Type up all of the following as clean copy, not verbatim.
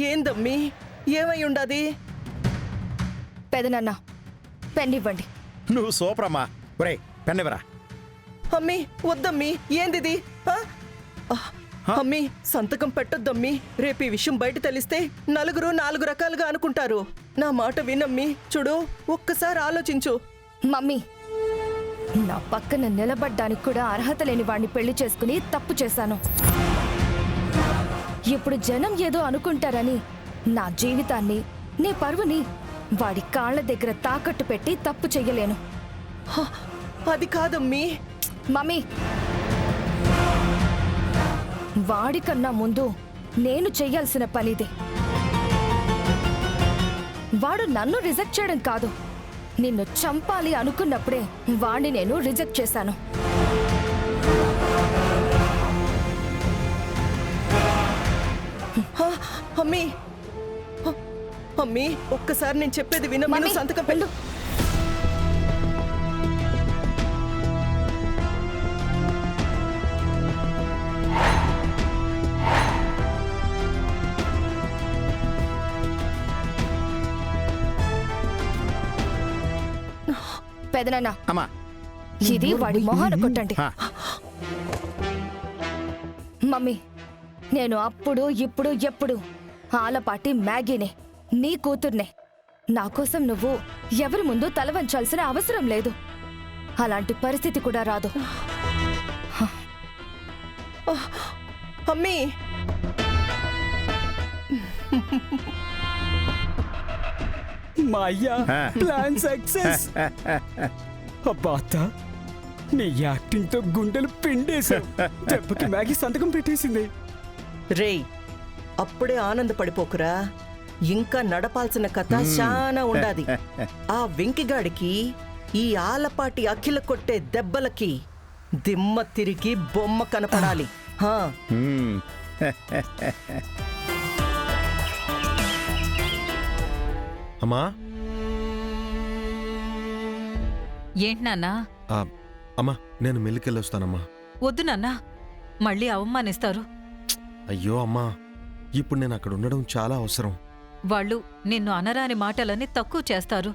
ఏందమ్మీ ఏమై ఉండది? పెదనాన్న పెన్నివ్వండి. నువ్వు సూపరమ్మా. ఒరేయ్ పెన్నెవరా? అమ్మీ వద్దమ్మీ, ఏందిది? అమ్మీ సంతకం పెట్టొద్దమ్మీ. రేపు ఈ విషయం బయట తెలిస్తే నలుగురు 4 రకాలుగా అనుకుంటారు. నా మాట వినమ్మీ. చూడు, ఒక్కసారి ఆలోచించు. మమ్మీ, నా పక్కన నిలబడ్డానికి కూడా అర్హత లేని వాడిని పెళ్లి చేసుకుని తప్పు చేశాను. ఇప్పుడు జనం ఏదో అనుకుంటారని నా జీవితాన్ని, నీ పరువుని వాడి కాళ్ల దగ్గర తాకట్టు పెట్టి తప్పు చెయ్యలేను. అది కాదమ్మీ. మమ్మీ, వాడికన్నా ముందు నేను చెయ్యాల్సిన పనిది. వాడు నన్ను రిజెక్ట్ చేయడం కాదు, నిన్ను చంపాలి అనుకున్నప్పుడే వాణ్ణి నేను రిజెక్ట్ చేశాను. అమ్మీ అమ్మీ ఒక్కసారి నేను చెప్పేది వినమ్మీ. సంతకం పెట్టు. పెదనాన్న, అమ్మా ఇది వాడి మొహాన కొట్టండి. మమ్మీ, నేను అప్పుడు ఇప్పుడు ఎప్పుడు ఆలపాటి మ్యాగీనే, నీ కూతుర్నే. నా కోసం నువ్వు ఎవరి ముందు తల వంచాల్సిన అవసరం లేదు. అలాంటి పరిస్థితి కూడా రాదు. అమ్మీ మా అయ్యా ప్లాన్ సక్సెస్. అబ్బా అత్త, నీ యాక్టింగ్ తో గుండెలు పిండేశావు. దెబ్బకి మ్యాగీ సంతకం పెట్టేసింది. రేయ్, అప్పుడే ఆనందపడిపోకురా. ఇంకా నడపాల్సిన కథ చాలా ఉండాది. ఆ వెంకిగాడికి ఈ ఆలపాటి అఖిల కొట్టే దెబ్బలకి దిమ్మ తిరిగి బొమ్మ కనపడాలి. అమ్మా, ఏంటి నాన్నా? అమ్మా నేను మిల్లుకెళ్ళొస్తానమ్మా. వద్దు నాన్నా, మళ్ళీ అవమానిస్తారు. అయ్యో అమ్మా, ఇప్పుడు నేను అక్కడ ఉండడం చాలా అవసరం. వాళ్ళు నిన్ను అనరాని మాటలని తక్కువ చేస్తారు.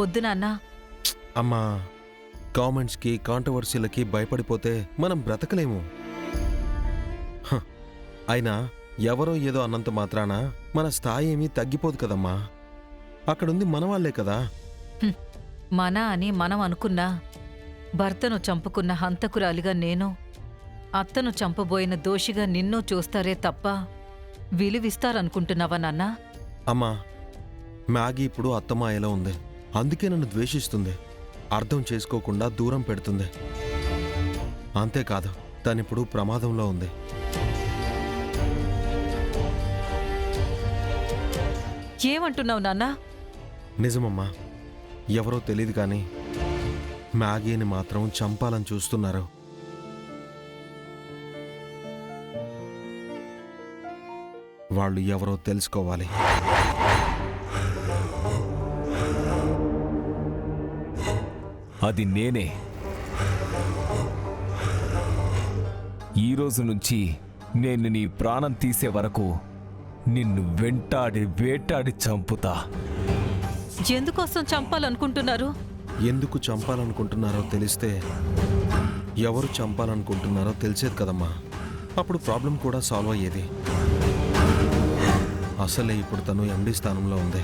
వద్దు నాన్నా. అమ్మా, కామెంట్స్కి కాంట్రవర్సీలకి భయపడిపోతే మనం బ్రతకలేము. అయినా ఎవరో ఏదో అన్నంత మాత్రాన మన స్థాయి ఏమీ తగ్గిపోదు కదమ్మా. అక్కడుంది మనవాళ్లే కదా. మన అని మనం అనుకున్నా, భర్తను చంపుకున్న హంతకురాలిగా నేను, అత్తను చంపబోయిన దోషిగా నిన్నూ చూస్తారే తప్ప విలువిస్తారనుకుంటున్నావా నాన్నా? అమ్మా, మ్యాగీ ఇప్పుడు అత్తమాయలో ఉంది. అందుకే నన్ను ద్వేషిస్తుంది. అర్థం చేసుకోకుండా దూరం పెడుతుంది. అంతేకాదు, తనిప్పుడు ప్రమాదంలో ఉంది. ఏమంటున్నావు నాన్నా? నిజమమ్మా, ఎవరో తెలీదు కానీ మ్యాగీని మాత్రం చంపాలని చూస్తున్నారు. వాళ్ళు ఎవరో తెలుసుకోవాలి. అది నేనే. ఈరోజు నుంచి నేను నీ ప్రాణం తీసే వరకు నిన్ను వెంటాడి వేటాడి చంపుతా. ఎందుకోసం చంపాలనుకుంటున్నారు? ఎందుకు చంపాలనుకుంటున్నారో తెలిస్తే ఎవరు చంపాలనుకుంటున్నారో తెలిసేది కదమ్మా. అప్పుడు ప్రాబ్లం కూడా సాల్వ్ అయ్యేది. అసలే ఇప్పుడు తను ఎండి స్థానంలో ఉంది.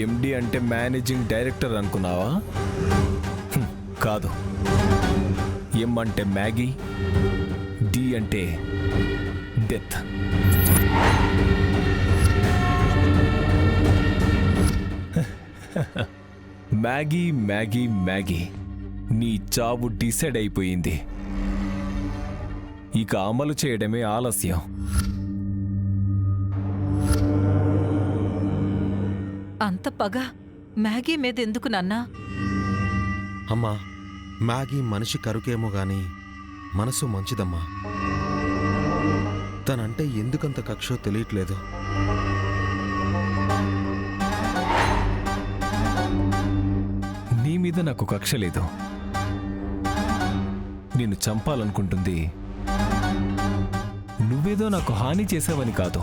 ఎండి అంటే మేనేజింగ్ డైరెక్టర్ అనుకున్నావా? కాదు. ఎం అంటే మ్యాగీ, డి అంటే డెత్. మ్యాగీ మ్యాగీ మ్యాగీ, నీ చావు డిసైడ్ అయిపోయింది. ఇక అమలు చేయడమే ఆలస్యం. అంత పగ మ్యాగీ మీద ఎందుకు నాన్నా? అమ్మా, మ్యాగీ మనిషి కరుకేమో గాని మనసు మంచిదమ్మా. తనంటే ఎందుకంత కక్షో తెలియట్లేదు. నీ మీద నాకు కక్ష లేదు. నిన్ను చంపాలనుకుంటుంది నువ్వేదో నాకు హాని చేసావని కాదు.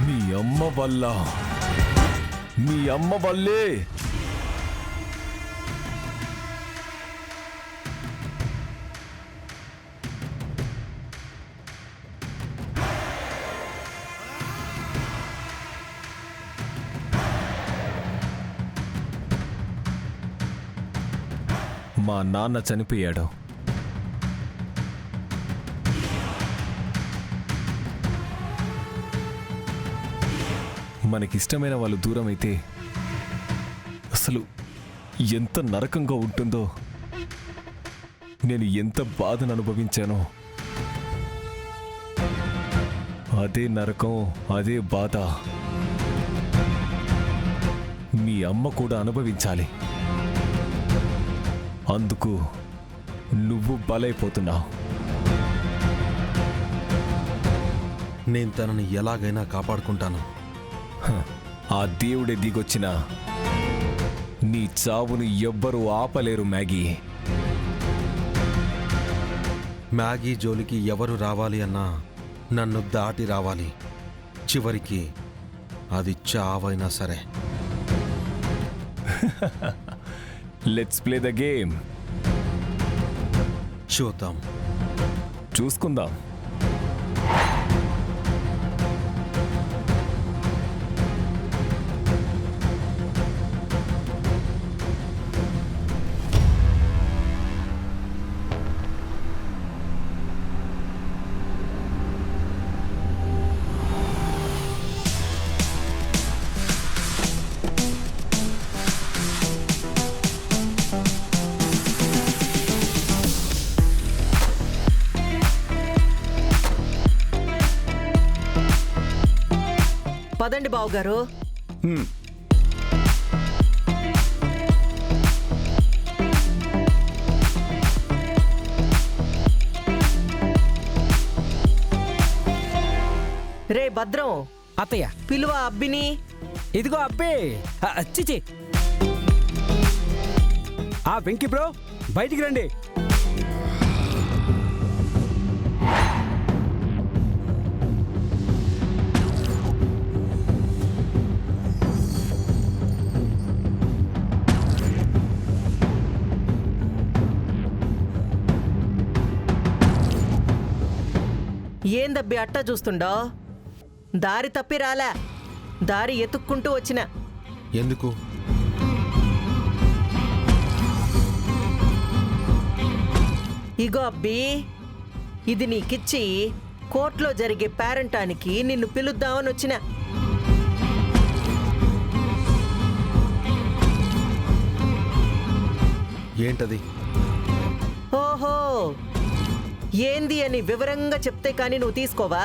మీ అమ్మ వల్లే మా నాన్న చనిపోయాడు. మనకిష్టమైన వాళ్ళు దూరం అయితే అసలు ఎంత నరకంగా ఉంటుందో నేను ఎంత బాధను అనుభవించానో, అదే నరకం, అదే బాధ మీ అమ్మ కూడా అనుభవించాలి. అందుకు నువ్వు బలైపోతున్నావు. నేను తనని ఎలాగైనా కాపాడుకుంటాను. ఆ దేవుడే దిగొచ్చినా నీ చావును ఎవ్వరూ ఆపలేరు మ్యాగీ. మ్యాగీ జోలికి ఎవరు రావాలి అన్నా నన్ను దాటి రావాలి. చివరికి అది చావైనా సరే. Let's play the game. చూద్దాం. చూసుకుందాం. పదండి బావగారు. రే భద్రం, అత్తయ్య, పిలువ అబ్బిని. ఇదిగో అబ్బే. చిచి, ఆ వెంకీ బ్రో, బయటికి రండి. ఏందబ్బి అట్టా చూస్తుండో? దారి తప్పి రాలా, దారి ఎతుక్కుంటూ వచ్చిన. ఎందుకు? ఇగో అబ్బి, ఇది నీకిచ్చి కోర్టులో జరిగే పేరంటానికి నిన్ను పిలుద్దామని వచ్చిన. ఏంటది? ఓహో, ఏంది అని వివరంగా చెప్తే కానీ నువ్వు తీసుకోవా?